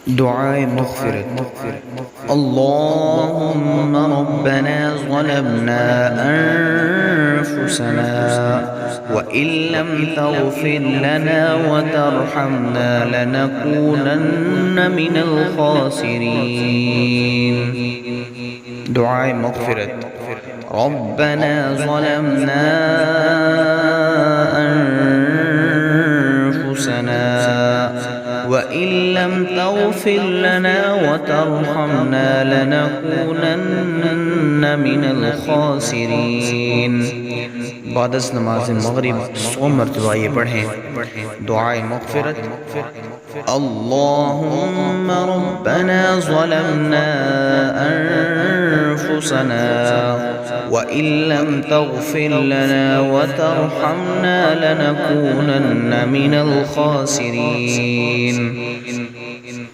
दुआए मग़फ़िरत। अल्लाहुम्मा रब्बना ज़लमना अनफुसना व इल्लम तग़फ़िर लना व तरहमना लनकूनन्न मिनल ख़ासिरीन। दुआए मग़फ़िरत। रब्बना ज़लमना अनफुसना व इल्लम तग़फ़िर लना व तरहमना लनकूनन्न मिनल ख़ासिरीन। बाद अज़ नमाज़ मग़रिब 100 मरतबा ये पढ़ें दुआए मग़फ़िरत। अल्लाहुम्मा रब्बना ज़लमना अनफुसना व इल्लम तग़फ़िर लना व तरहमना लनकूनन्न मिनल ख़ासिरीन।